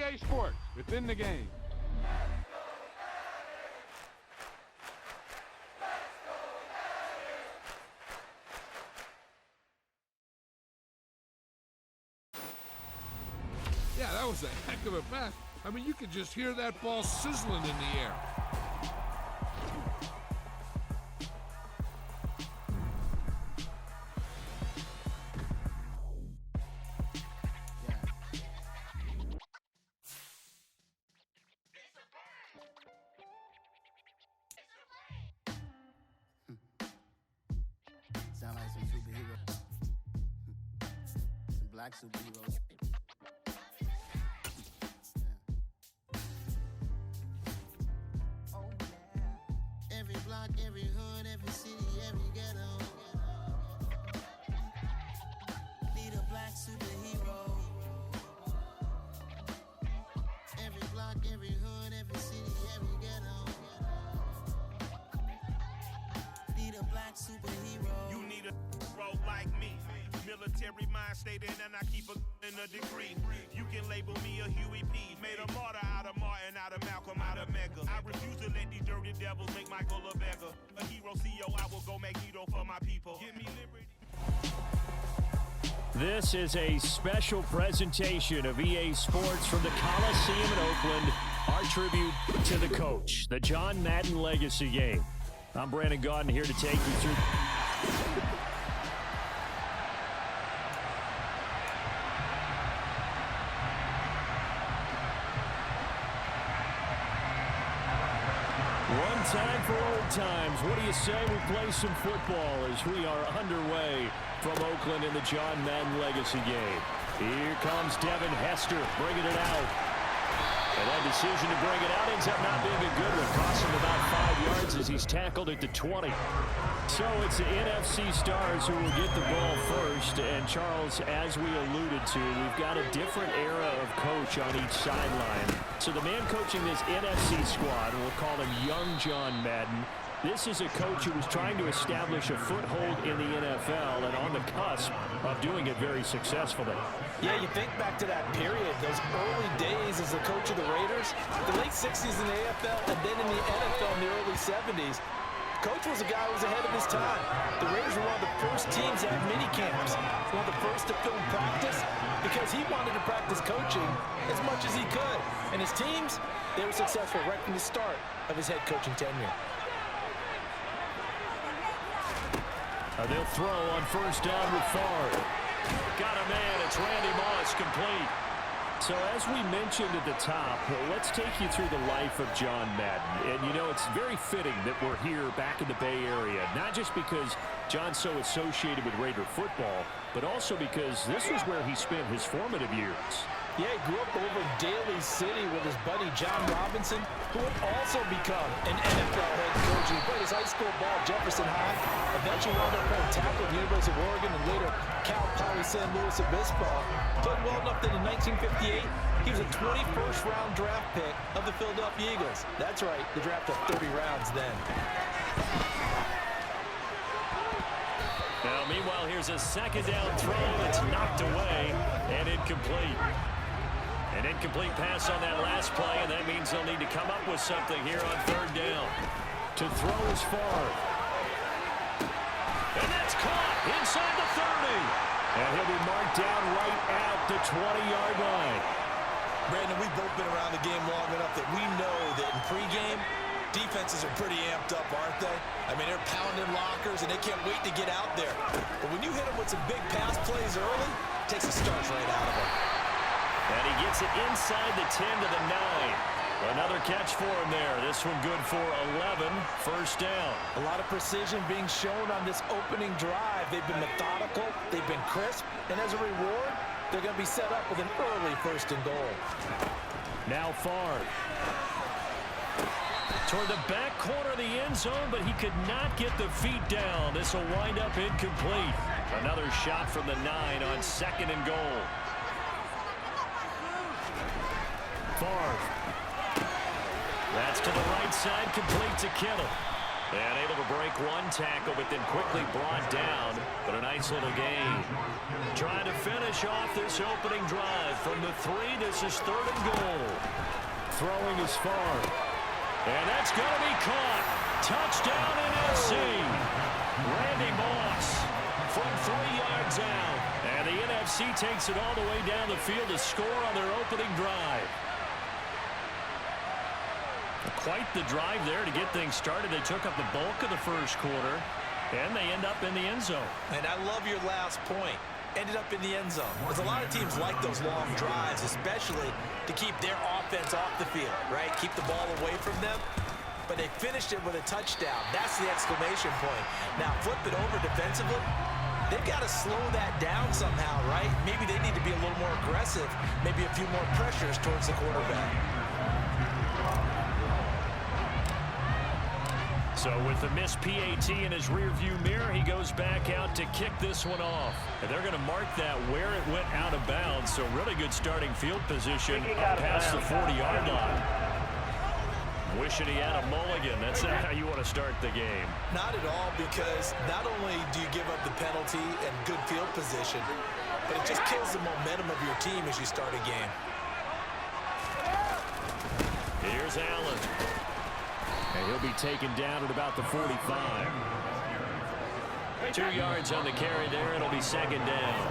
EA Sports, within the game. Yeah, that was a heck of a pass. I mean, you could just hear that ball sizzling in the air. Sound like some superheroes. Some black superheroes. Every block, every hood, every city, every ghetto. Need a black superhero. Every block, every hood, every city, every ghetto. Need a black superhero. You need a hero like me. Military mind stated, and I keep in a degree. You can label me a Huey P. Made a martyr out of Martin, out of Malcolm, out of Mega. I refuse to let these dirty devils make Michael a beggar. A hero CEO, I will go Magneto for my people. Give me liberty. This is a special presentation of EA Sports from the Coliseum in Oakland. Our tribute to the coach, the John Madden Legacy Game. I'm Brandon Gaudin here to take you through. One time for old times. What do you say we play some football as we are underway from Oakland in the John Madden Legacy Game. Here comes Devin Hester bringing it out. And that decision to bring it out ends up not being a good one. Costs him about 5 yards as he's tackled at the 20. So it's the NFC Stars who will get the ball first. And Charles, as we alluded to, we've got a different era of coach on each sideline. So the man coaching this NFC squad, we'll call him Young John Madden. This is a coach who was trying to establish a foothold in the NFL and on the cusp of doing it very successfully. Yeah, you think back to that period, those early days as the coach of the Raiders, the late 60s in the AFL, and then in the NFL in the early 70s. Coach was a guy who was ahead of his time. The Raiders were one of the first teams to have mini camps, one of the first to film practice, because he wanted to practice coaching as much as he could. And his teams, they were successful right from the start of his head coaching tenure. They'll throw on first down with Favre. Got a man. It's Randy Moss, complete. So as we mentioned at the top, let's take you through the life of John Madden. And, you know, it's very fitting that we're here back in the Bay Area, not just because John's so associated with Raider football, but also because this was where he spent his formative years. Yeah, he grew up over in Daly City with his buddy John Robinson, who would also become an NFL head coach. He played his high school ball at Jefferson High, eventually wound up playing tackle at the University of Oregon, and later Cal Poly San Luis Obispo. Played well enough that in 1958, he was a 21st round draft pick of the Philadelphia Eagles. That's right, the draft of 30 rounds then. Now, meanwhile, here's a second down throw that's knocked away and incomplete. An incomplete pass on that last play, and that means they'll need to come up with something here on third down. To throw is Favre. And that's caught inside the 30. And he'll be marked down right at the 20-yard line. Brandon, we've both been around the game long enough that we know that in pregame, defenses are pretty amped up, aren't they? I mean, they're pounding lockers, and they can't wait to get out there. But when you hit them with some big pass plays early, it takes the starch right out of them. And he gets it inside the 10 to the 9. Another catch for him there. This one good for 11. First down. A lot of precision being shown on this opening drive. They've been methodical. They've been crisp. And as a reward, they're going to be set up with an early first and goal. Now Favre. Toward the back corner of the end zone, but he could not get the feet down. This will wind up incomplete. Another shot from the 9 on second and goal. Favre. That's to the right side, complete to Kittle. And able to break one tackle, but then quickly brought down. But a nice little gain. Trying to finish off this opening drive from the 3. This is 3rd and goal. Throwing is far. And that's going to be caught. Touchdown NFC. Randy Moss from 3 yards out. And the NFC takes it all the way down the field to score on their opening drive. Quite the drive there to get things started. They took up the bulk of the first quarter, and they end up in the end zone. And I love your last point. Ended up in the end zone. Because a lot of teams like those long drives, especially to keep their offense off the field, right? Keep the ball away from them. But they finished it with a touchdown. That's the exclamation point. Now, flip it over defensively. They've got to slow that down somehow, right? Maybe they need to be a little more aggressive. Maybe a few more pressures towards the quarterback. So with the missed PAT in his rearview mirror, he goes back out to kick this one off. And they're going to mark that where it went out of bounds. So really good starting field position past the 40-yard line. Wishing he had a mulligan. That's not how you want to start the game. Not at all, because not only do you give up the penalty and good field position, but it just kills the momentum of your team as you start a game. Here's Allen. And he'll be taken down at about the 45. 2 yards on the carry there. It'll be 2nd down.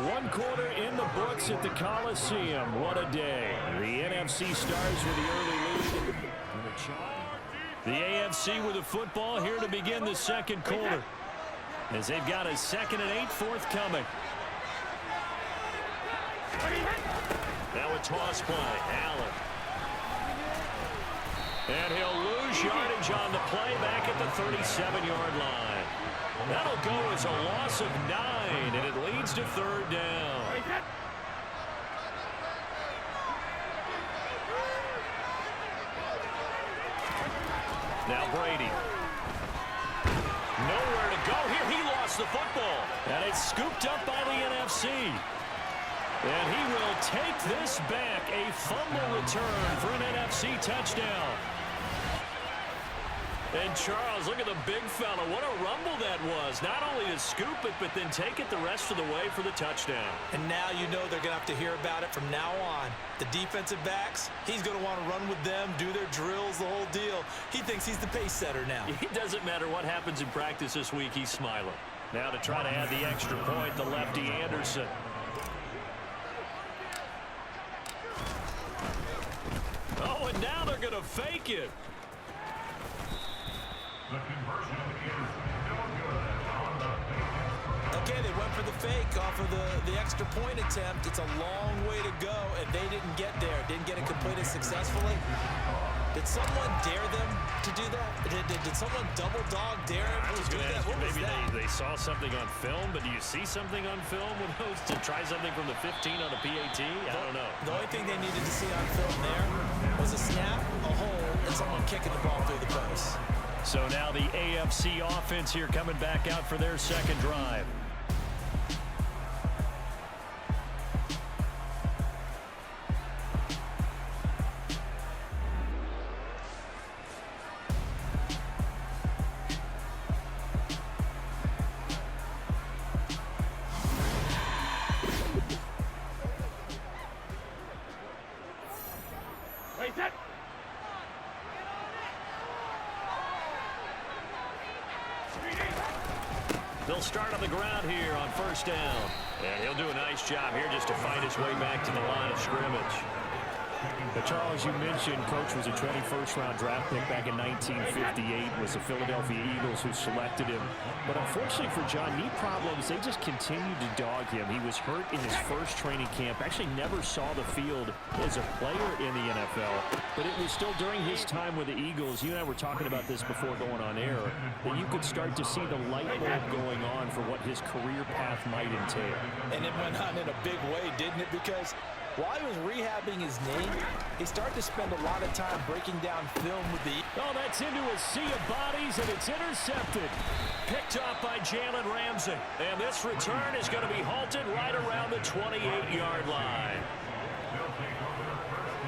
1 quarter in the books at the Coliseum. What a day. The NFC Stars with the early lead. The AFC with the football here to begin the 2nd quarter, as they've got a 2nd and 8 forthcoming. Now a toss play. Allen. And he'll lose yardage on the play back at the 37-yard line. That'll go as a loss of 9, and it leads to 3rd down. Now Brady. Nowhere to go here. He lost the football. And it's scooped up by the NFC. And he will take this back. A fumble return for an NFC touchdown. And Charles, look at the big fella. What a rumble that was. Not only to scoop it, but then take it the rest of the way for the touchdown. And now you know they're going to have to hear about it from now on. The defensive backs, he's going to want to run with them, do their drills, the whole deal. He thinks he's the pace setter now. It doesn't matter what happens in practice this week. He's smiling. Now to try to add the extra point, the lefty Anderson. Oh, and now they're going to fake it. Okay, they went for the fake off of the extra point attempt. It's a long way to go, and they didn't get there. Didn't get it completed successfully. Did someone dare them to do that? Did someone double dog dare them I was to do going to that? ask you, What was maybe that? they saw something on film, but do you see something on film with those to try something from the 15 on a PAT? I don't know. The only thing they needed to see on film there was a snap, a hole, and someone kicking the ball through the post. So now the AFC offense here coming back out for their 2nd drive. They'll start on the ground here on 1st down. And he'll do a nice job here just to find his way back to the line of scrimmage. But Charles, you mentioned Coach was a 21st-round draft pick back in 1958. Was the Philadelphia Eagles who selected him. But unfortunately for John, knee problems, they just continued to dog him. He was hurt in his first training camp. Actually never saw the field as a player in the NFL. But it was still during his time with the Eagles. You and I were talking about this before going on air, that you could start to see the light bulb going on for what his career path might entail. And it went on in a big way, didn't it? Because while he was rehabbing his knee, he started to spend a lot of time breaking down film with the... Oh, that's into a sea of bodies, and it's intercepted. Picked off by Jalen Ramsey. And this return is going to be halted right around the 28-yard line.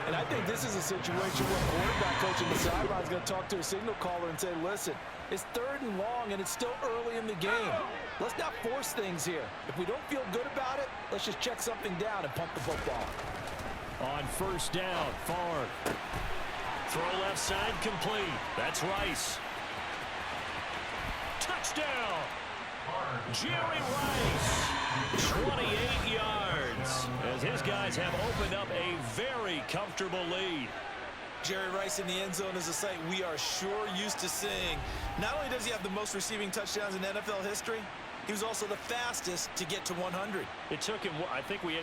And I think this is a situation where quarterback coach on the sideline is going to talk to a signal caller and say, listen, it's 3rd and long, and it's still early in the game. Let's not force things here. If we don't feel good about it, let's just check something down and pump the football. On 1st down, Favre. Throw left side complete. That's Rice. Touchdown! Jerry Rice, 28 yards, as his guys have opened up a very comfortable lead. Jerry Rice in the end zone is a sight we are sure used to seeing. Not only does he have the most receiving touchdowns in NFL history, he was also the fastest to get to 100. It took him, I think we've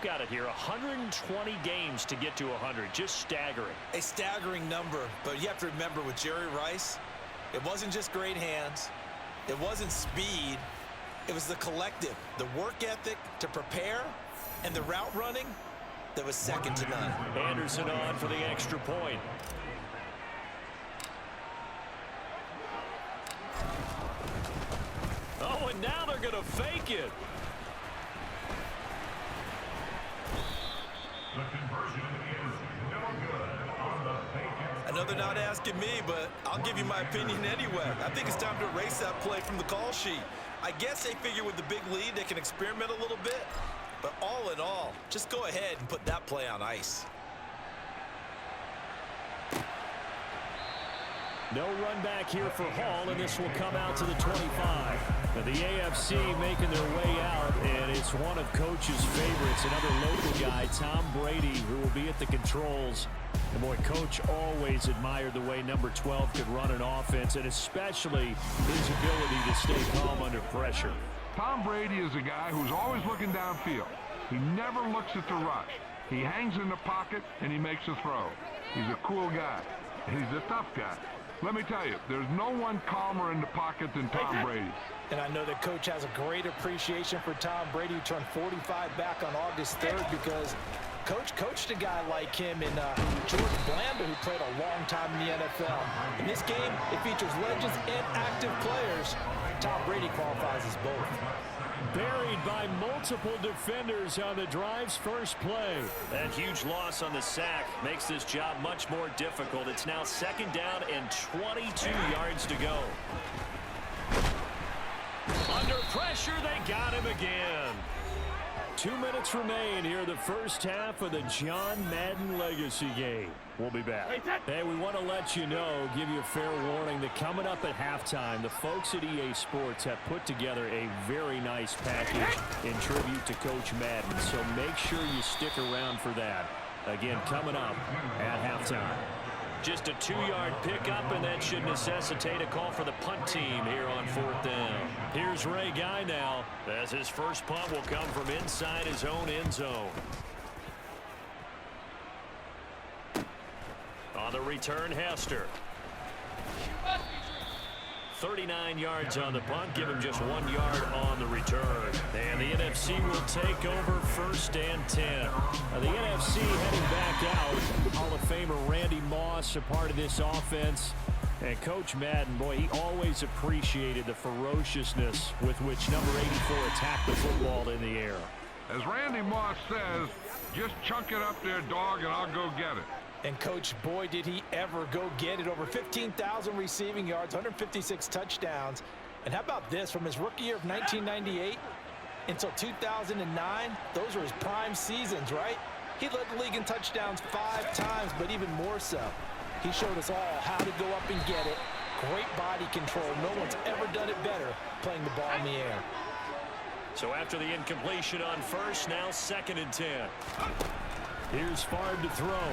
got it here, 120 games to get to 100. Just staggering. A staggering number, but you have to remember with Jerry Rice, it wasn't just great hands. It wasn't speed. It was the collective, the work ethic to prepare, and the route running that was second to none. Anderson on for the extra point. Oh, and now they're going to fake it. The conversion is no good on the fake. I know they're not asking me, but I'll give you my opinion anyway. I think it's time to erase that play from the call sheet. I guess they figure with the big lead they can experiment a little bit. But all in all, just go ahead and put that play on ice. No run back here for Hall, and this will come out to the 25. Now the AFC making their way out, and it's one of Coach's favorites, another local guy, Tom Brady, who will be at the controls. And boy, Coach always admired the way number 12 could run an offense, and especially his ability to stay calm under pressure. Tom Brady is a guy who's always looking downfield. He never looks at the rush. He hangs in the pocket, and he makes a throw. He's a cool guy. He's a tough guy. Let me tell you, there's no one calmer in the pocket than Tom Brady. And I know that Coach has a great appreciation for Tom Brady, who turned 45 back on August 3rd, because Coach coached a guy like him in Jordan Blanda, who played a long time in the NFL. In this game, it features legends and active players. Tom Brady qualifies as both. Buried by multiple defenders on the drive's first play. That huge loss on the sack makes this job much more difficult. It's now 2nd down and 22 yards to go. Under pressure, they got him again. 2 minutes remain here in the first half of the John Madden Legacy game. We'll be back. Hey, we want to let you know, give you a fair warning, that coming up at halftime, the folks at EA Sports have put together a very nice package in tribute to Coach Madden. So make sure you stick around for that. Again, coming up at halftime. Just a 2-yard pickup, and that should necessitate a call for the punt team here on 4th down. Here's Ray Guy now, as his first punt will come from inside his own end zone. On the return, Hester. 39 yards on the punt, give him just 1 yard on the return. And the NFC will take over 1st and 10. The NFC heading back out. Hall of Famer Randy Moss, a part of this offense. And Coach Madden, boy, he always appreciated the ferociousness with which number 84 attacked the football in the air. As Randy Moss says, just chunk it up there, dog, and I'll go get it. And, Coach, boy, did he ever go get it. Over 15,000 receiving yards, 156 touchdowns. And how about this? From his rookie year of 1998 until 2009, those were his prime seasons, right? He led the league in touchdowns 5 times, but even more so, he showed us all how to go up and get it. Great body control. No one's ever done it better playing the ball in the air. So after the incompletion on first, now 2nd and 10. Here's Favre to throw.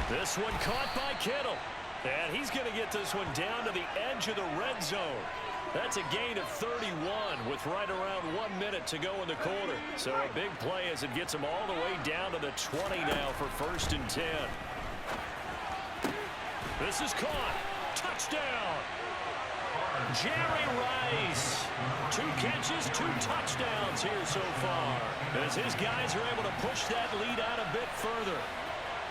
This one caught by Kittle. And he's going to get this one down to the edge of the red zone. That's a gain of 31 with right around 1 minute to go in the quarter. So a big play as it gets him all the way down to the 20 now for 1st and 10. This is caught. Touchdown. Jerry Rice. 2 catches, 2 touchdowns here so far, as his guys are able to push that lead out a bit further.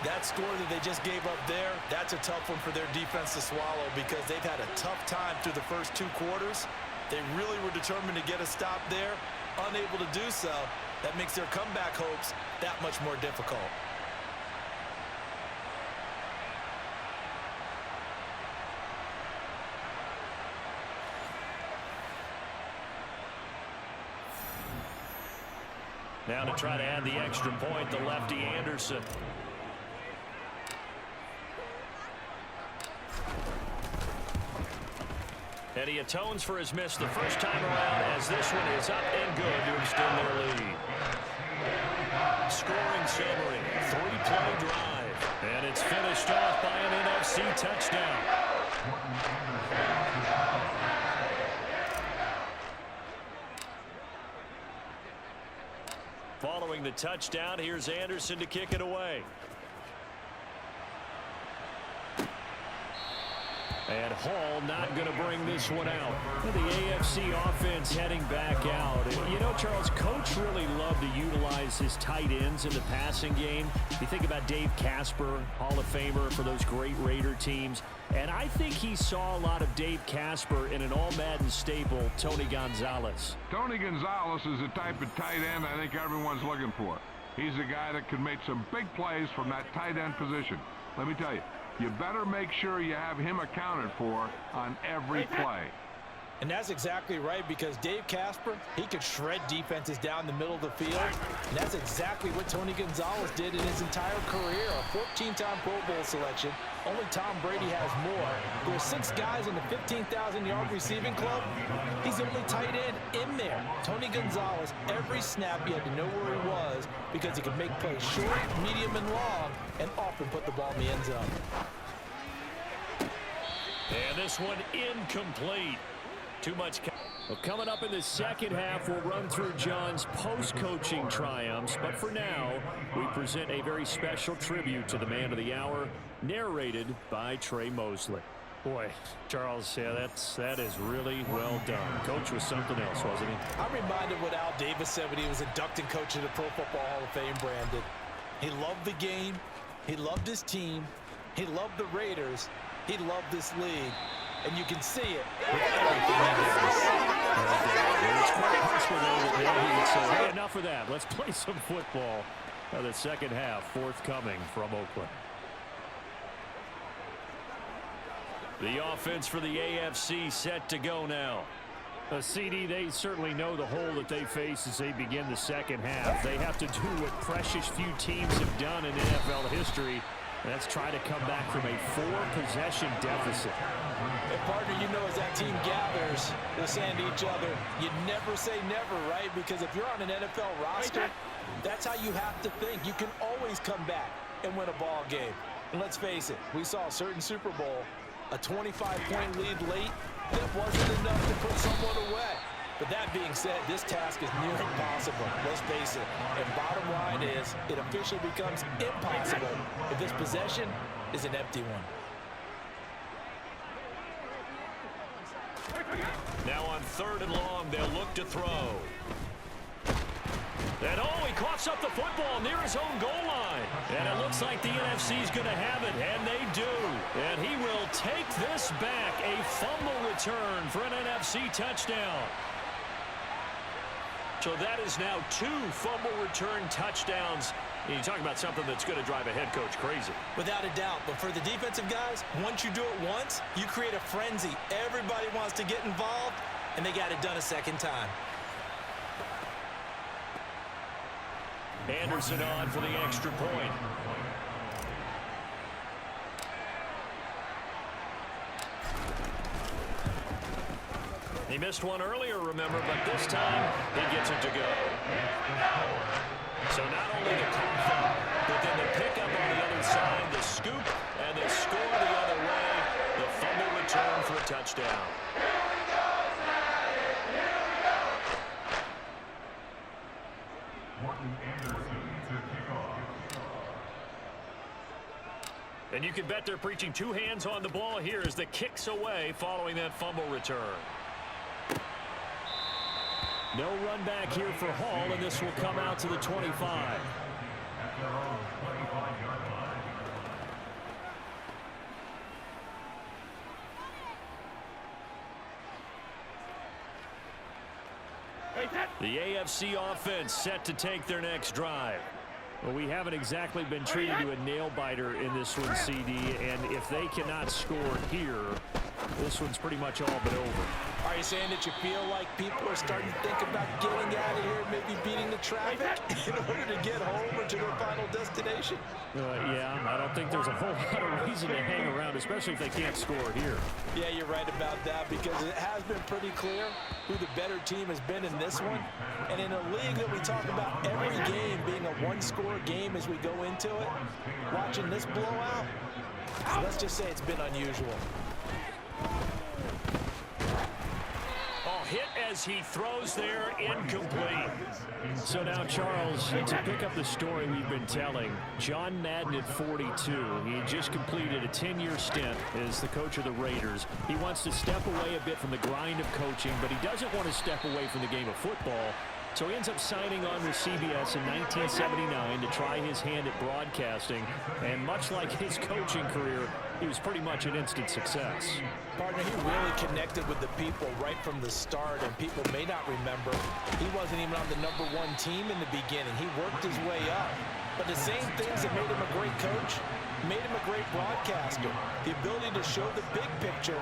That score that they just gave up there, that's a tough one for their defense to swallow, because they've had a tough time through the first 2 quarters. They really were determined to get a stop there, unable to do so. That makes their comeback hopes that much more difficult. Now to try to add the extra point, the lefty Anderson. And he atones for his miss the first time around as this one is up and good to extend their lead. Scoring summary, 3-play drive. And it's finished off by an NFC touchdown. Following the touchdown, here's Anderson to kick it away. And Hall not going to bring this one out. The AFC offense heading back out. You know, Charles, Coach really loved to utilize his tight ends in the passing game. You think about Dave Casper, Hall of Famer for those great Raider teams. And I think he saw a lot of Dave Casper in an all-Madden staple, Tony Gonzalez. Tony Gonzalez is the type of tight end I think everyone's looking for. He's a guy that can make some big plays from that tight end position. Let me tell you, you better make sure you have him accounted for on every play. And that's exactly right, because Dave Casper, he could shred defenses down the middle of the field. And that's exactly what Tony Gonzalez did in his entire career. A 14-time Pro Bowl selection. Only Tom Brady has more. There are 6 guys in the 15,000-yard receiving club. He's the only tight end in there. Tony Gonzalez, every snap he had to know where he was because he could make plays short, medium, and long, and often put the ball in the end zone. And this one incomplete. Too much. Well, coming up in the second half, we'll run through John's post-coaching triumphs. But for now, we present a very special tribute to the man of the hour, narrated by Trey Mosley. Boy, Charles, yeah, that is really well done. Coach was something else, wasn't he? I'm reminded what Al Davis said when he was inducted coach of the Pro Football Hall of Fame, Brandon. He loved the game. He loved his team. He loved the Raiders. He loved this league. And you can see it with everything he does. It's quite possible that he would say, hey, enough of that. Let's play some football. The second half forthcoming from Oakland. The offense for the AFC set to go now. CD, they certainly know the hole that they face as they begin the second half. They have to do what precious few teams have done in NFL history. That's try to come back from a 4-possession deficit. And partner, you know, as that team gathers, they're saying to each other, you never say never, right? Because if you're on an NFL roster, that's how you have to think. You can always come back and win a ball game. And let's face it, we saw a certain Super Bowl, a 25-point lead late, that wasn't enough to put someone away. But that being said, this task is near impossible. Let's face it. And bottom line is, it officially becomes impossible if this possession is an empty one. Now on 3rd and long, they'll look to throw. And he coughs up the football near his own goal line. And it looks like the NFC is going to have it, and they do. And he will take this back, a fumble return for an NFC touchdown. So that is now 2 fumble return touchdowns. You talk about something that's going to drive a head coach crazy. Without a doubt. But for the defensive guys, once you do it once, you create a frenzy. Everybody wants to get involved, and they got it done a second time. Anderson on for the extra point. He missed one earlier, remember, but this time he gets it to go. So not only the cough up, but then the pickup on the other side, the scoop, and the score the other way. The fumble return for a touchdown. And you can bet they're preaching 2 hands on the ball here as the kick's away following that fumble return. No run back here for Hall, and this will come out to the 25. The AFC offense set to take their next drive. Well, we haven't exactly been treated to a nail-biter in this one, CD, and if they cannot score here, this one's pretty much all but over. Are you saying that you feel like people are starting to think about getting out of here and maybe beating the traffic in order to get home or to their final destination? Yeah, I don't think there's a whole lot of reason to hang around, especially if they can't score here. Yeah, you're right about that, because it has been pretty clear who the better team has been in this one. And in a league that we talk about every game being a one-score game as we go into it, watching this blowout, let's just say it's been unusual. Hit as he throws there, incomplete. So now, Charles, to pick up the story we've been telling, John Madden at 42, he just completed a 10-year stint as the coach of the Raiders. He wants to step away a bit from the grind of coaching, but he doesn't want to step away from the game of football. So he ends up signing on with CBS in 1979 to try his hand at broadcasting. And much like his coaching career, he was pretty much an instant success. Partner, he really connected with the people right from the start, and people may not remember he wasn't even on the #1 team in the beginning. He worked his way up. But the same things that made him a great coach made him a great broadcaster. The ability to show the big picture,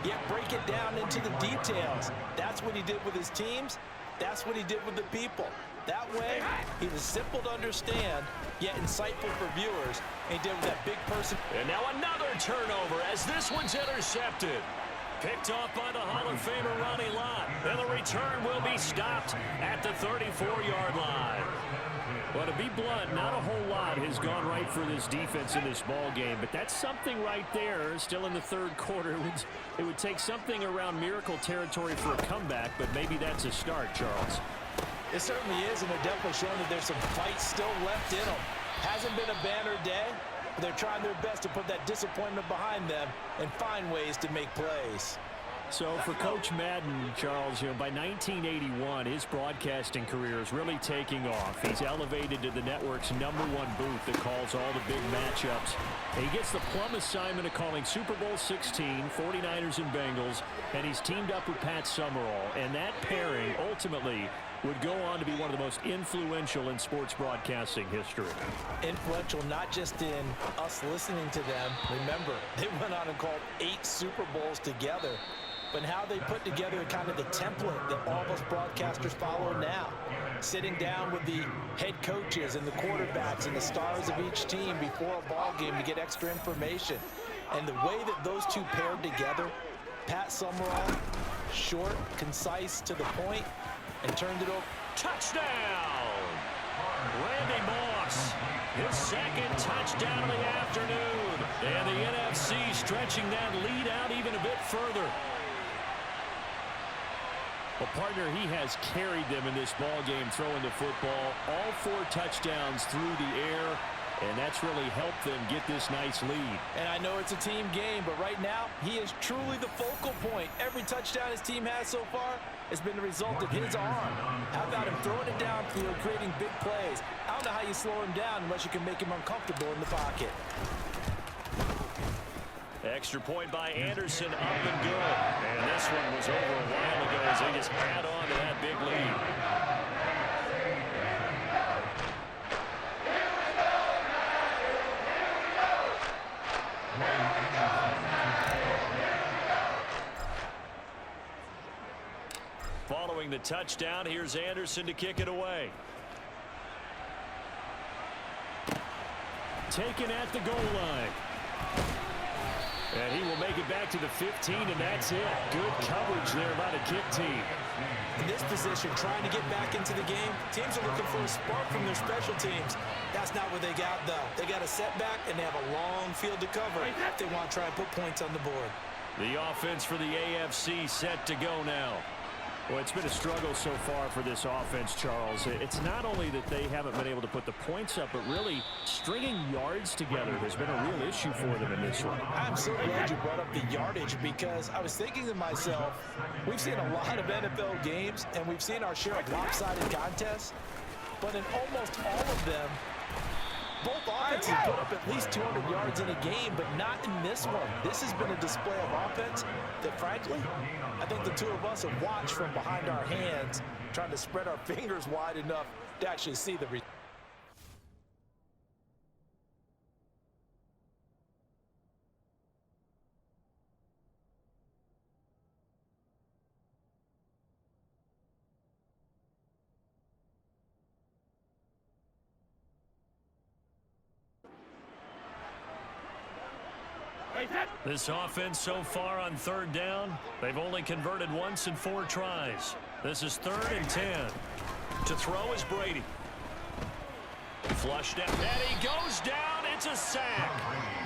yet break it down into the details. That's what he did with his teams. That's what he did with the people. That way, he was simple to understand, yet insightful for viewers. And he did with that big person. And now another turnover as this one's intercepted. Picked off by the Hall of Famer Ronnie Lott. And the return will be stopped at the 34-yard line. Well, to be blunt, not a whole lot has gone right for this defense in this ball game, but that's something right there. Still in the third quarter, it would take something around miracle territory for a comeback, but maybe that's a start, Charles. It certainly is, and they're definitely showing that there's some fight still left in them. Hasn't been a banner day, but they're trying their best to put that disappointment behind them and find ways to make plays. So for Coach Madden, Charles, by 1981, his broadcasting career is really taking off. He's elevated to the network's #1 booth that calls all the big matchups. And he gets the plum assignment of calling Super Bowl 16, 49ers and Bengals, and he's teamed up with Pat Summerall. And that pairing ultimately would go on to be one of the most influential in sports broadcasting history. Influential not just in us listening to them. Remember, they went on and called 8 Super Bowls together. But how they put together kind of the template that all of us broadcasters follow now. Sitting down with the head coaches and the quarterbacks and the stars of each team before a ball game to get extra information. And the way that those two paired together, Pat Summerall, short, concise, to the point, and turned it over. Touchdown! Randy Moss, his second touchdown of the afternoon. And the NFC stretching that lead out even a bit further. Well, partner, he has carried them in this ball game throwing the football. All 4 touchdowns through the air, and that's really helped them get this nice lead. And I know it's a team game, but right now, he is truly the focal point. Every touchdown his team has so far has been the result of his arm. How about him throwing it downfield, creating big plays? I don't know how you slow him down unless you can make him uncomfortable in the pocket. Extra point by Anderson, up and good. And this one was over a while ago as they just add on to that big lead. Following the touchdown, here's Anderson to kick it away. Taken at the goal line. And he will make it back to the 15, and that's it. Good coverage there by the kick team. In this position, trying to get back into the game, teams are looking for a spark from their special teams. That's not what they got, though. They got a setback, and they have a long field to cover if they want to try and put points on the board. The offense for the AFC set to go now. Well, it's been a struggle so far for this offense, Charles. It's not only that they haven't been able to put the points up, but really stringing yards together has been a real issue for them in this one. I'm so glad you brought up the yardage, because I was thinking to myself, we've seen a lot of NFL games, and we've seen our share of lopsided contests, but in almost all of them, both offenses put up at least 200 yards in a game, but not in this one. This has been a display of offense that, frankly, I think the two of us have watched from behind our hands, trying to spread our fingers wide enough to actually see the result. This offense so far on third down, they've only converted once in 4 tries. This is 3rd and 10. To throw is Brady. Flushed out, and he goes down. It's a sack.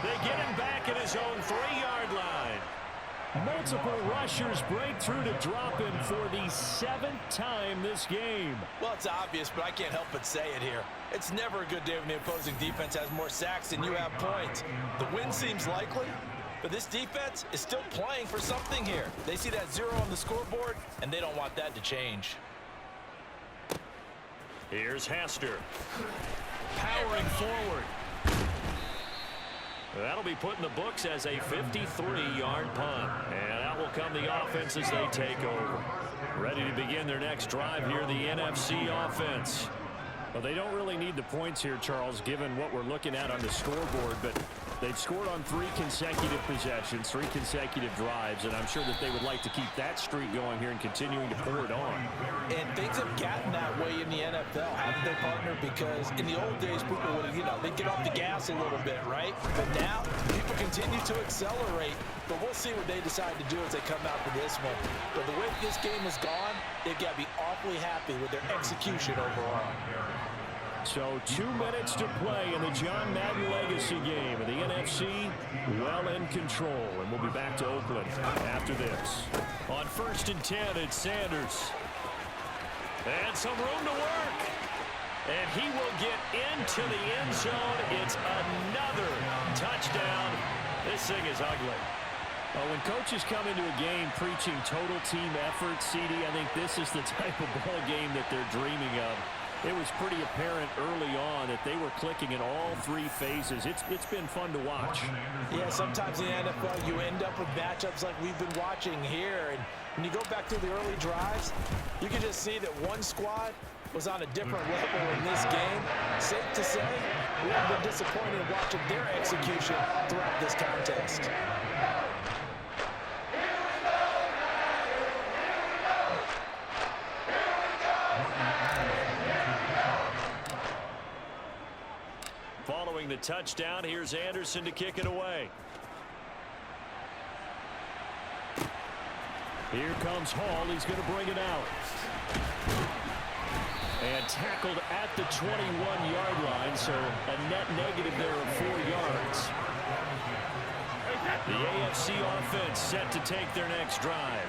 They get him back at his own 3-yard line. Multiple rushers break through to drop him for the 7th time this game. Well, it's obvious, but I can't help but say it here. It's never a good day when the opposing defense has more sacks than you have points. The win seems likely, but this defense is still playing for something here. They see that 0 on the scoreboard, and they don't want that to change. Here's Hester. Powering forward. That'll be put in the books as a 53-yard punt. And out will come the offense as they take over. Ready to begin their next drive here, the NFC offense. Well, they don't really need the points here, Charles, given what we're looking at on the scoreboard, but they've scored on 3 consecutive possessions, 3 consecutive drives, and I'm sure that they would like to keep that streak going here and continuing to pour it on. And things have gotten that way in the NFL, haven't they, partner? Because in the old days, people would, they'd get off the gas a little bit, right? But now, people continue to accelerate, but we'll see what they decide to do as they come out for this one. But the way this game has gone, they've got to be awfully happy with their execution overall. So 2 minutes to play in the John Madden Legacy game. And the NFC well in control. And we'll be back to Oakland after this. On 1st and 10, it's Sanders. And some room to work. And he will get into the end zone. It's another touchdown. This thing is ugly. Well, when coaches come into a game preaching total team effort, CD, I think this is the type of ball game that they're dreaming of. It was pretty apparent early on that they were clicking in all 3 phases. It's been fun to watch. Yeah, sometimes in the NFL you end up with matchups like we've been watching here. And when you go back through the early drives, you can just see that one squad was on a different level in this game. Safe to say, we have been disappointed in watching their execution throughout this contest. Following the touchdown, here's Anderson to kick it away. Here comes Hall. He's going to bring it out. And tackled at the 21-yard line, so a net negative there of 4 yards. The AFC offense set to take their next drive.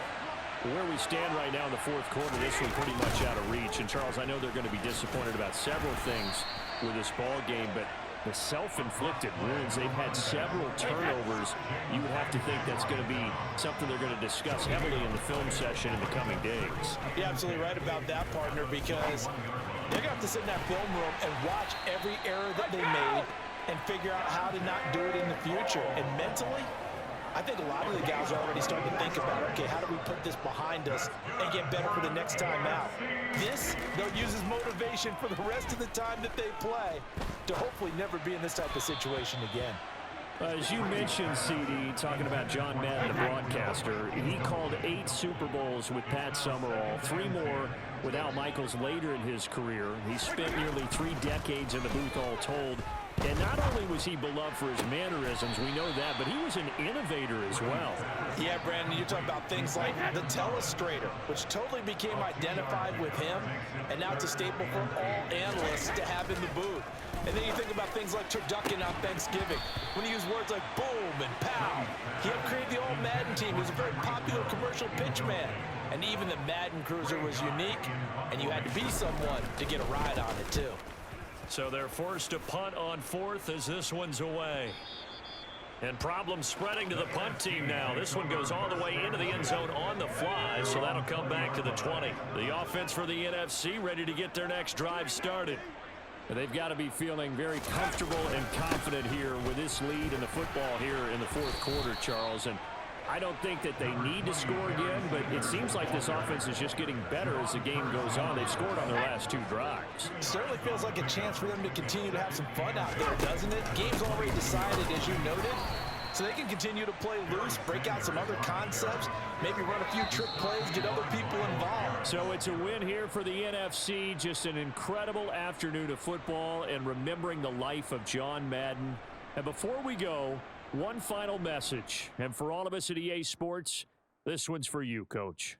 Where we stand right now in the 4th quarter, this one pretty much out of reach. And, Charles, I know they're going to be disappointed about several things with this ball game, but the self-inflicted wounds, they've had several turnovers. You would have to think that's going to be something they're going to discuss heavily in the film session in the coming days. You're absolutely right about that, partner, because they're going to have to sit in that film room and watch every error that they made and figure out how to not do it in the future. And mentally, I think a lot of the guys are already starting to think about, okay, how do we put this behind us and get better for the next time out? This, they'll use as motivation for the rest of the time that they play to hopefully never be in this type of situation again. As you mentioned, CD, talking about John Madden, the broadcaster, he called 8 Super Bowls with Pat Summerall, 3 more with Al Michaels later in his career. He spent nearly 3 decades in the booth all told. And not only was he beloved for his mannerisms, we know that, but he was an innovator as well. Yeah, Brandon, you're talking about things like the telestrator, which totally became identified with him, and now it's a staple for all analysts to have in the booth. And then you think about things like turducken on Thanksgiving, when he used words like boom and pow. He helped create the old Madden team. He was a very popular commercial pitch man. And even the Madden Cruiser was unique, and you had to be someone to get a ride on it, too. So they're forced to punt on 4th as this one's away. And problems spreading to the punt team now. This one goes all the way into the end zone on the fly, so that'll come back to the 20. The offense for the NFC ready to get their next drive started. And they've got to be feeling very comfortable and confident here with this lead in the football here in the 4th quarter, Charles. And I don't think that they need to score again, but it seems like this offense is just getting better as the game goes on. They've scored on their last 2 drives. It certainly feels like a chance for them to continue to have some fun out there, doesn't it? Game's already decided, as you noted, so they can continue to play loose, break out some other concepts, maybe run a few trick plays, get other people involved. So it's a win here for the NFC. Just an incredible afternoon of football and remembering the life of John Madden. And before we go, One final message, and for all of us at EA Sports, this one's for you, Coach.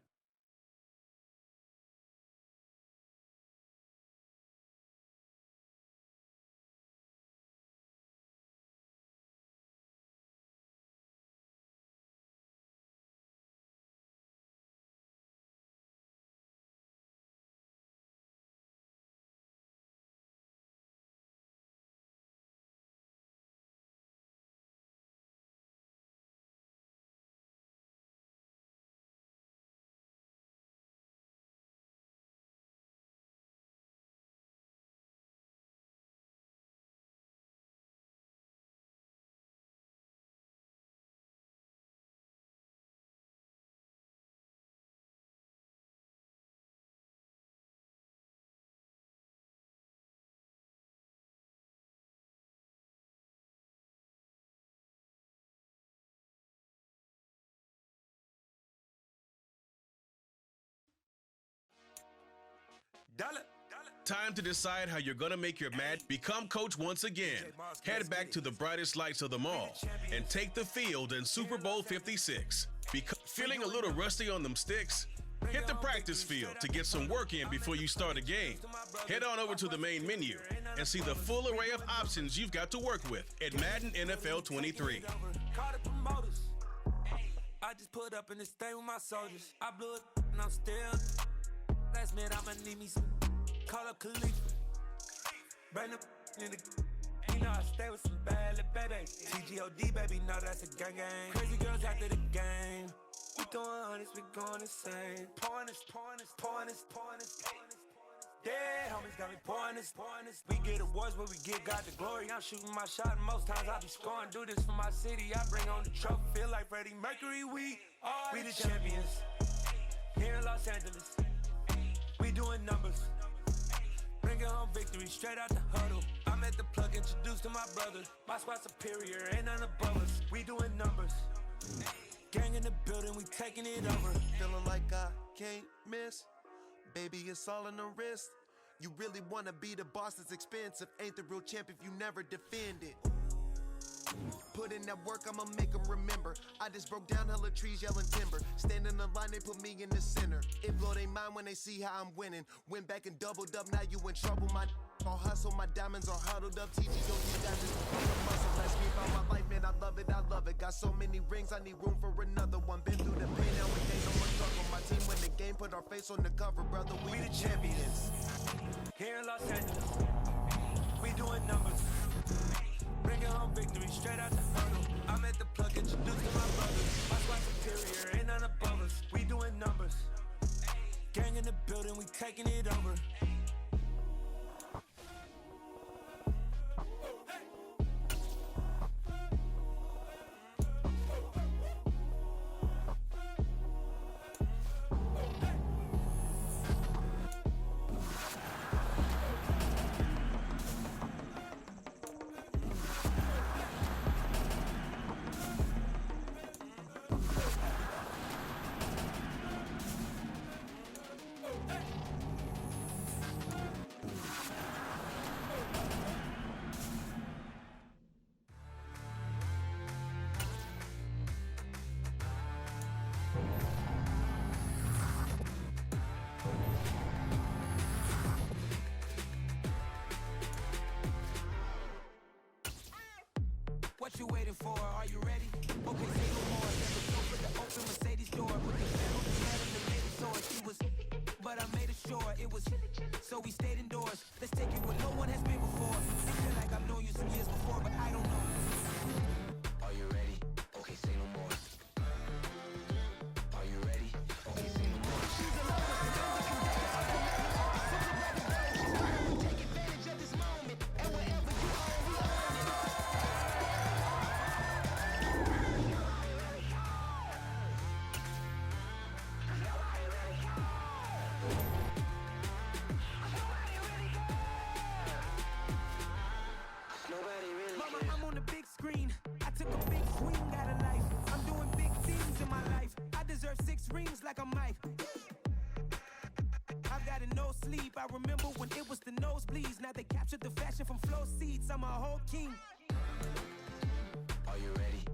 Time to decide how you're going to make your match become coach once again. Head back to the brightest lights of them all and take the field in Super Bowl 56. Feeling a little rusty on them sticks? Hit the practice field to get some work in before you start a game. Head on over to the main menu and see the full array of options you've got to work with at Madden NFL 23. I just put up in this thing with my soldiers. I blew it and I'm still. Last minute I'ma need me some. Call up Khalifa. Bring the in the. You know I stay with some bad little baby. TGOD baby, know that's a gang gang. Crazy girls after the game. We throwing hundreds, we going insane. Pouring this. Dead homies got me pouring this. We get awards, but we give God the glory. I'm shooting my shot, and most times I be scoring. Do this for my city, I bring on the trophy. Feel like Freddie Mercury, we the champions. Here in Los Angeles, we doing numbers. Bringing home victory straight out the huddle. I'm at the plug, introduced to my brother. My squad superior, ain't none above us. We doing numbers. Gang in the building, we taking it over. Feeling like I can't miss. Baby, it's all in the wrist. You really wanna be the boss, it's expensive. Ain't the real champ if you never defend it. Put in that work, I'ma make them remember. I just broke down hella trees, yelling timber. Stand in the line, they put me in the center. It blow they mind when they see how I'm winning. Went back and doubled up, now you in trouble. My all hustle, my diamonds are huddled up. TGO, you got this muscle. Let's keep out my life, man, I love it. Got so many rings, I need room for another one. Been through the pain, nowadays I'm a struggle. My team win the game, put our face on the cover, brother. We the champions. Here in Los Angeles, we doing numbers. Bringing home victory straight out the huddle. I'm at the plug, introduced to my brothers. My squad superior, ain't none above us. We doing numbers. Gang in the building, we taking it over. What you waiting for? Are you ready? Okay, say no more. Never go for the open Mercedes door. Put the pedal to the metal, the lady saw it. She was, but I made it sure it was. So we stayed indoors. Let's take it where no one has been before. I feel like I've known you some years before, but I don't know. Are you ready? Okay, say no more. Are you ready? Okay, say no more. She's in love with the take advantage of this moment, and wherever you are, we own it. Mama, I'm on the big screen. I took a big swing out of life. I'm doing big things in my life. I deserve 6 rings like a Mike. I've got no sleep. I remember when it was the nosebleeds. Now they captured the fashion from flow seats. I'm a whole king. Are you ready?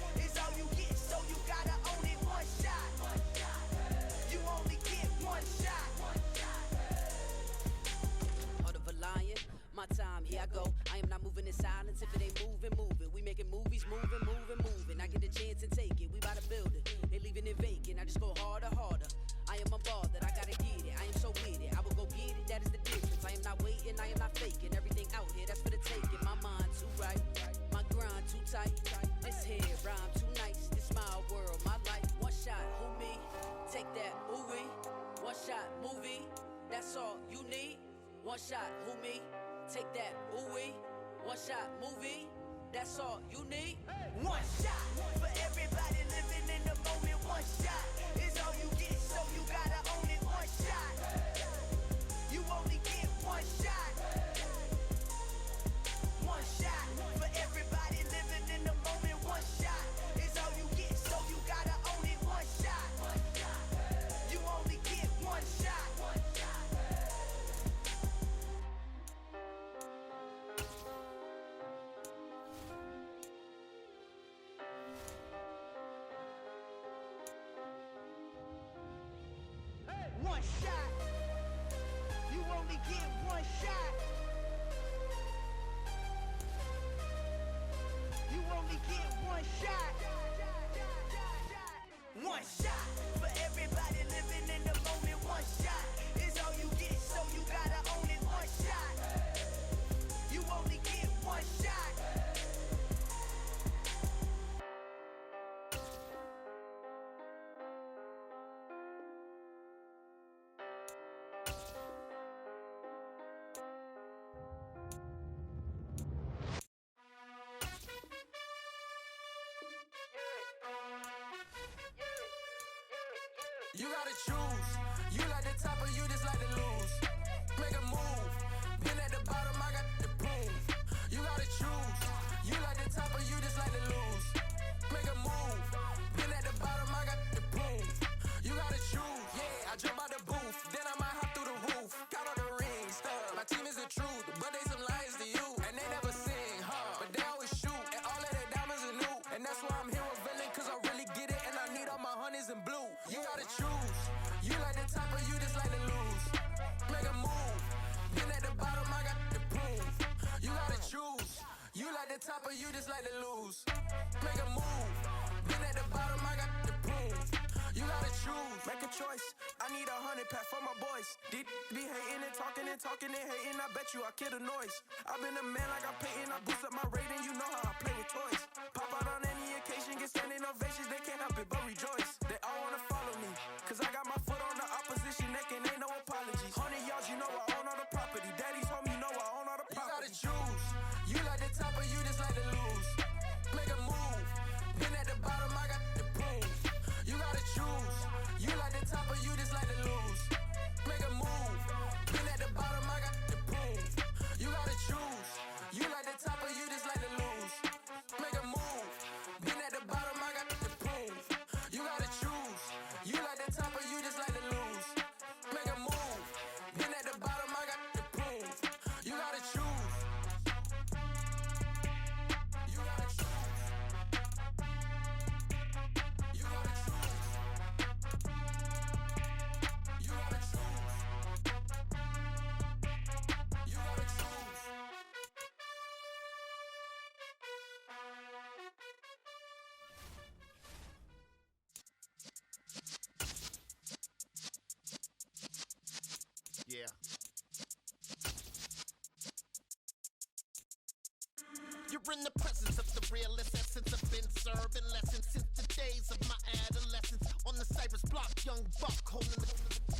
tight. This here rhyme too nice. This my world, my life. One shot, who me? Take that, ooh-wee. One shot, movie. That's all you need. One shot, who me? Take that, ooh-wee. One shot, movie. That's all you need. One shot for everybody living in the moment. One shot is all you get, so you gotta own it. One shot. You only get one shot. One shot for everybody living in the moment. One shot is all you get, so you gotta own it. One shot. You only get one shot. One shot. You only get one shot. You only get one shot. One shot for everybody living in the moment. One shot is all you get, so you gotta own it. One shot. You only get one shot. You gotta choose. You like the top or you just like to lose. Make a move. Been at the bottom, I got the proof. You gotta choose. You like the top or you just like to lose. Make a move. Been at the bottom, I got the proof. You gotta choose. Yeah, I jump out the booth. Then I might hop through the roof. Count on the rings. My team is the truth, but they some liars to you. And they never sing, huh? But they always shoot. And all of their diamonds are new. And that's why I'm here with villain, cause I really get it. And I need all my honeys in blue. You gotta choose. You like the top or you just like to lose. Make a move. Been at the bottom, I got the proof. You gotta choose. You like the top or you just like to lose. Make a move. Been at the bottom, I got the proof. You gotta choose. Make a choice. I need 100 pack for my boys. Be hating and talking and hating. I bet you I kill the noise. I've been a man like I'm Peyton. I boost up my rating. You know how I play with toys. Pop out on any occasion, get standing ovations. They can't help it but rejoice. They all wanna follow me, cause I got my foot on the opposition neck and ain't no apologies. 100 yards, you know I own all the property. Daddy's home, you know I own all the property. You gotta choose. You like the top or you just like to lose. Make a move. Been at the bottom, I got the proof. You gotta choose. You like the top or you just like to lose. Make a move. Been at the bottom, I got the proof. You gotta choose. You like the top or you just like to lose. Make a move. Been at the bottom, I got the proof. You gotta choose. You like the top or you just like to lose. Make a move. Been at the bottom, I got the proof. You gotta choose. You gotta choose. You gotta choose. You gotta choose. You gotta choose. Yeah. You're in the presence of the realest essence. I've been serving lessons since the days of my adolescence. On the Cypress block, young buck holding the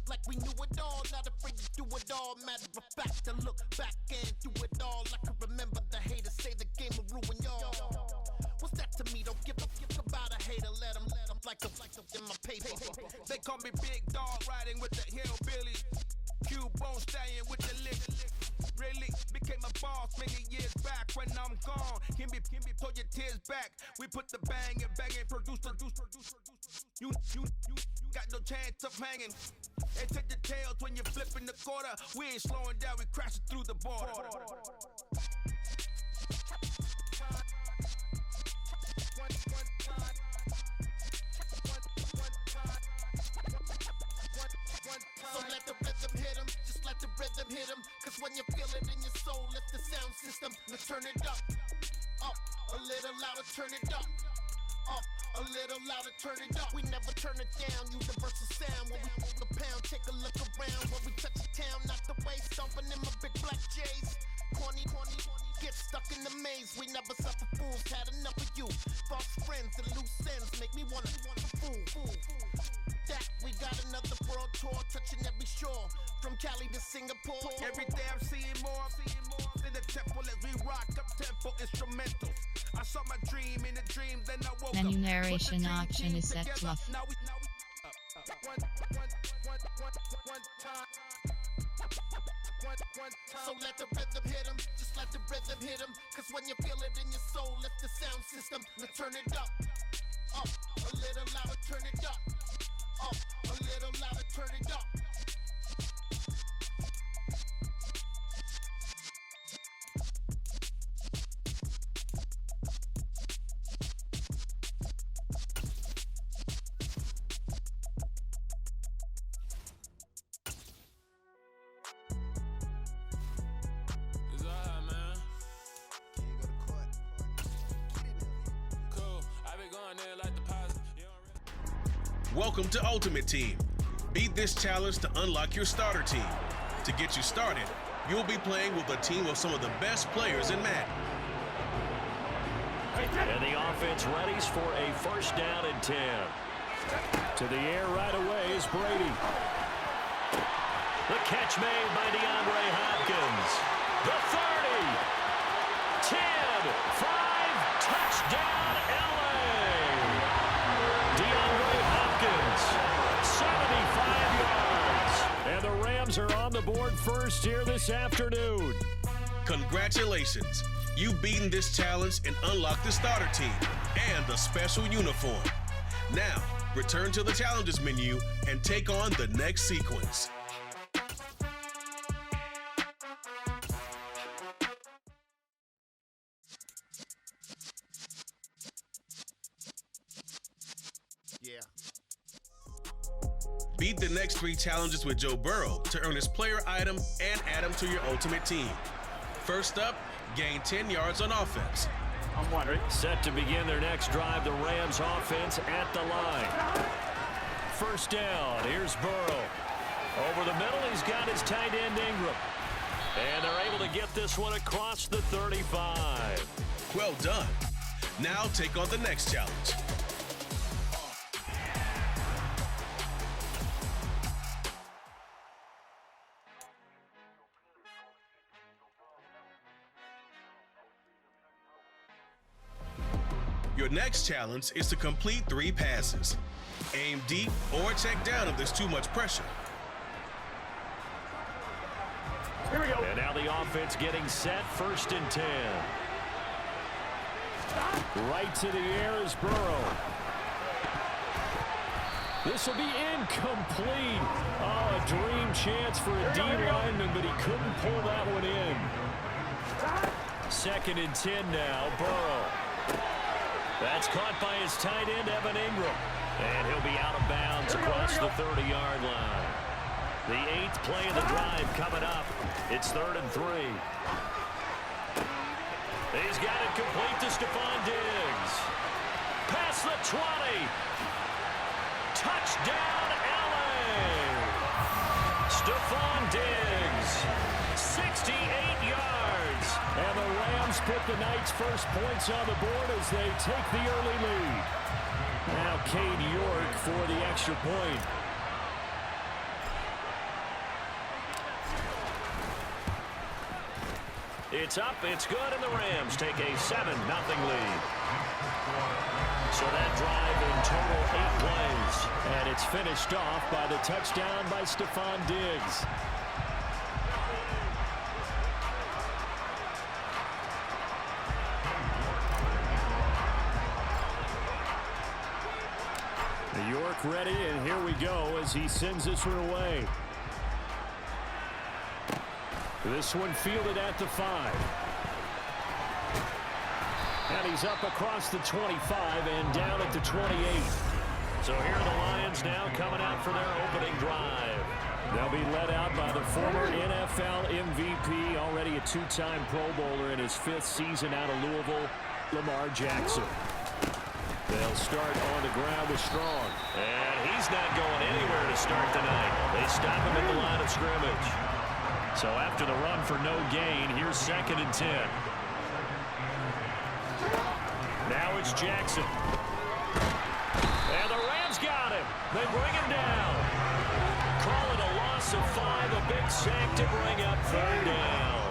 like we knew it all. Not afraid to do it all. Matter of fact, to look back and do it all. I can remember the haters say the game will ruin y'all. What's that to me? Don't give a fuck about a hater. Let them like a in my paper. They call me Big Dog, riding with the hillbillies. Cubone stallion with the lick. Really became a boss many years back. When I'm gone, can be pull your tears back. We put the bang and produce. You got no chance of hanging. And take the tails when you're flipping the quarter. We ain't slowing down, we crashing through the border. So let the rhythm hit him, just let the rhythm hit him. Cause when you feel it in your soul, lift the sound system. Now turn it up, a little louder, turn it up. A little louder, turn it up. We never turn it down, universal sound. When we move the pound, take a look around. When we touch the town, not the way, stomping in my big black J's. Corny, get stuck in the maze. We never suffer fools, had enough of you. False friends and loose ends make me wanna fool. That we got another world tour, touching every shore, from Cali to Singapore. Every day I'm seeing more in the temple as we rock up tempo instrumentals. I saw my dream in a dream, then I woke Menu up. narration option is set to off. So let the rhythm hit him, just let the rhythm hit him. Cause when you feel it in your soul, lift the sound system. Now turn it up, a little louder, turn it up, a little louder, turn it up. Welcome to Ultimate Team. Beat this challenge to unlock your starter team. To get you started, you'll be playing with a team of some of the best players in Madden. And the offense readies for a first down and 10. To the air right away is Brady. The catch made by DeAndre Hopkins. The 30, 10, 5, touchdown LA. DeAndre Hopkins, 75 yards. And the Rams are on the board first here this afternoon. Congratulations. You've beaten this challenge and unlocked the starter team and a special uniform. Now, return to the challenges menu and take on the next sequence. Beat the next 3 challenges with Joe Burrow to earn his player item and add him to your ultimate team. First up, gain 10 yards on offense. Set to begin their next drive, the Rams offense at the line. First down, here's Burrow. Over the middle, he's got his tight end Ingram. And they're able to get this one across the 35. Well done. Now take on the next challenge. Your next challenge is to complete 3 passes. Aim deep or check down if there's too much pressure. Here we go. And now the offense getting set, first and 10. Right to the air is Burrow. This will be incomplete. Oh, a dream chance for a D lineman, but he couldn't pull that one in. Second and 10 now, Burrow. That's caught by his tight end, Evan Ingram. And he'll be out of bounds across the 30-yard line. The 8th play of the drive coming up. It's 3rd and 3. He's got it complete to Stephon Diggs. Past the 20. Touchdown, LA. Stephon Diggs, 68 yards. And the Rams put the Knights' first points on the board as they take the early lead. Now Cade York for the extra point. It's up, it's good, and the Rams take a 7-0 lead. So that drive in total 8 plays. And it's finished off by the touchdown by Stephon Diggs. York ready, and here we go as he sends this one away. This one fielded at the 5. And he's up across the 25 and down at the 28. So here are the Lions now coming out for their opening drive. They'll be led out by the former NFL MVP, already a 2-time Pro Bowler in his 5th season out of Louisville, Lamar Jackson. They'll start on the ground with Strong. And he's not going anywhere to start tonight. They stop him at the line of scrimmage. So after the run for no gain, here's 2nd and 10. it's Jackson. And the Rams got him. They bring him down. Call it a loss of 5, a big sack to bring up 3rd down.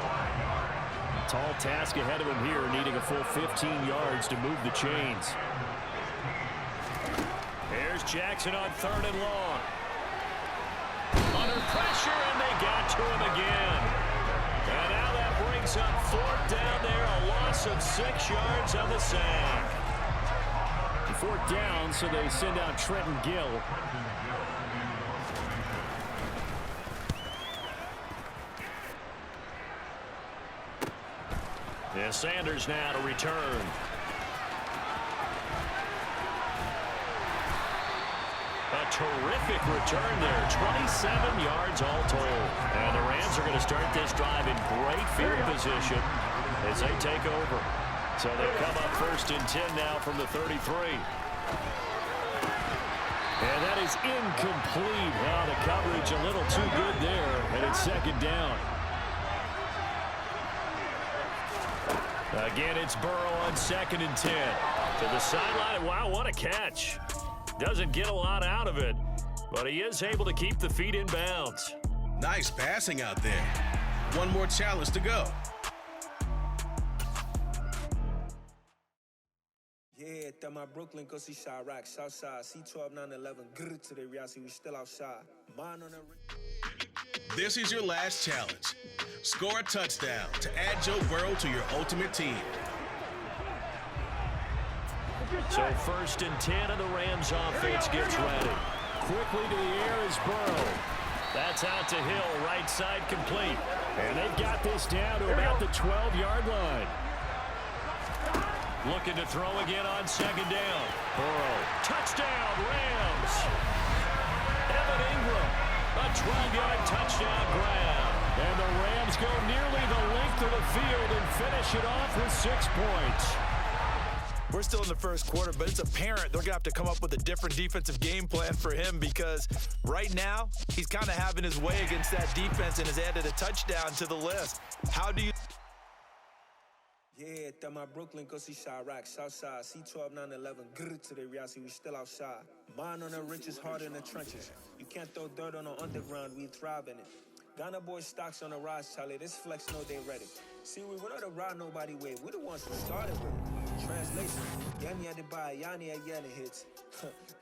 Tall task ahead of him here, needing a full 15 yards to move the chains. Here's Jackson on 3rd and long. Under pressure, and they got to him again. And now that brings up 4th down there, a loss of 6 yards on the sack. 4th down, so they send out Trenton Gill. And Sanders now to return. A terrific return there. 27 yards all told. And the Rams are going to start this drive in great field position as they take over. So they come up 1st and 10 now from the 33. And that is incomplete. Now the coverage a little too good there, and it's 2nd down. Again, it's Burrow on 2nd and 10. To the sideline. Wow, what a catch. Doesn't get a lot out of it, but he is able to keep the feet in bounds. Nice passing out there. One more challenge to go. Yeah, that my Brooklyn, go see Chirac, Southside, C12, 911, grr to the reality, we still outside. Mine on the. This is your last challenge. Score a touchdown to add Joe Burrow to your ultimate team. So 1st and 10, and the Rams offense gets ready. Quickly to the air is Burrow. That's out to Hill, right side complete. And they've got this down to about the 12-yard line. Looking to throw again on 2nd down. Burrow, touchdown, Rams. Evan Ingram, a 12-yard touchdown grab. And the Rams go nearly the length of the field and finish it off with 6 points. We're still in the 1st quarter, but it's apparent they're going to have to come up with a different defensive game plan for him because right now he's kind of having his way against that defense and has added a touchdown to the list. How do you... Yeah, that my Brooklyn, go see Chirac, Southside, C12, 911, grr to the reality, we still outside. Mine on the richest, heart in the trenches. You can't throw dirt on the underground, we thrive in it. Ghana boys stocks on the rise, Charlie. This flex know they ready. See, we're not the ride nobody with. We're the ones who started with it. Translation. Yanni had to buy Yanni at Yanni hits.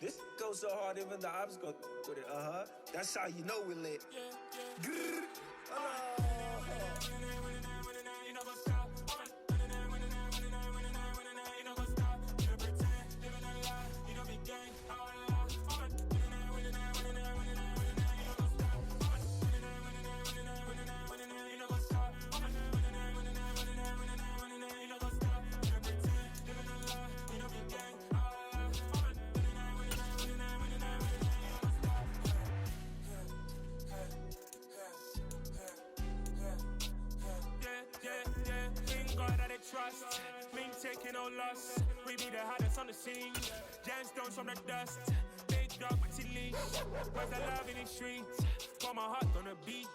This goes so hard, even the ops go with it. That's how you know we lit. Grrr. Trust, mean taking no loss. We be the hottest on the scene. Gemstones from the dust. Big dog with leash. Where's the love in the streets? Pour my heart on the beat.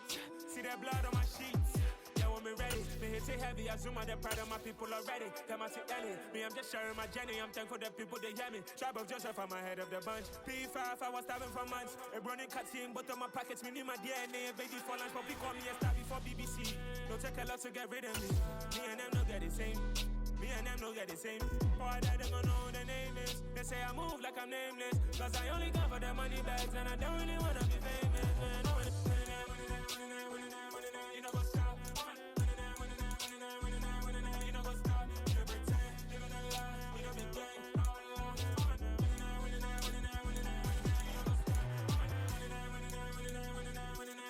See that blood on my sheets. Yeah, when we ready, me hit it heavy. I zoom out the pride of my people already. Them I see Ellie. Me, I'm just sharing my journey. I'm thankful that people they hear me. Tribe of Joseph, I'm ahead of the bunch. P5, I was starving for months. A running cut team, but on my pockets, me need my DNA. Baby for lunch, but we call me a star before BBC. Don't take a lot to get rid of me. Me and them don't get the same. Me and them don't get the same. Boy, that they gonna know the name is. They say I move like I'm nameless. Cause I only got for the money bags. And I don't really wanna be famous. You know what's up? You know what's up? You pretend, living a lie. You know be gang.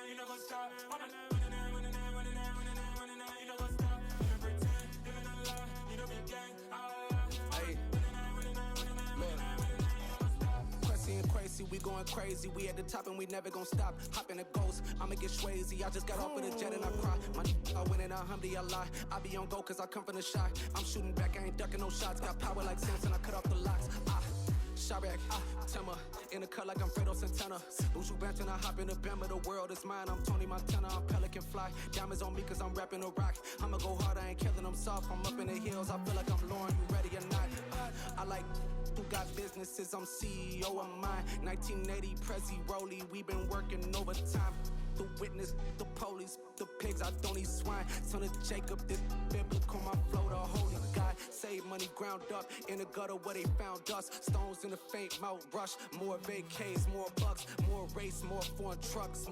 You know what's up? We going crazy, we at the top and we never gon' stop. Hop in a ghost, I'ma get swayzy. I just got off with a jet and I cry. My I win in a Humvee, I lie. I be on go cause I come from the shot. I'm shooting back, I ain't ducking no shots. Got power like Samson, I cut off the locks. Chirac, Timmer, In the cut like I'm Fredo Santana. Buju Banton, I hop in the Bama, the world is mine. I'm Tony Montana, I'm Pelican Fly. Diamonds on me cause I'm rapping a rock. I'ma go hard, I ain't killing them soft. I'm up in the hills, I feel like I'm Lauren, you ready or not? I like who got businesses, I'm CEO of mine. 1980 Prezi Rolly, we been working overtime. The witness, the police, the pigs, I don't eat swine. Son of Jacob, this biblical, my flow, the holy God. Save money ground up in the gutter where they found us. Stones in the faint Mount Rush. More vacays, more bucks, more race, more foreign trucks.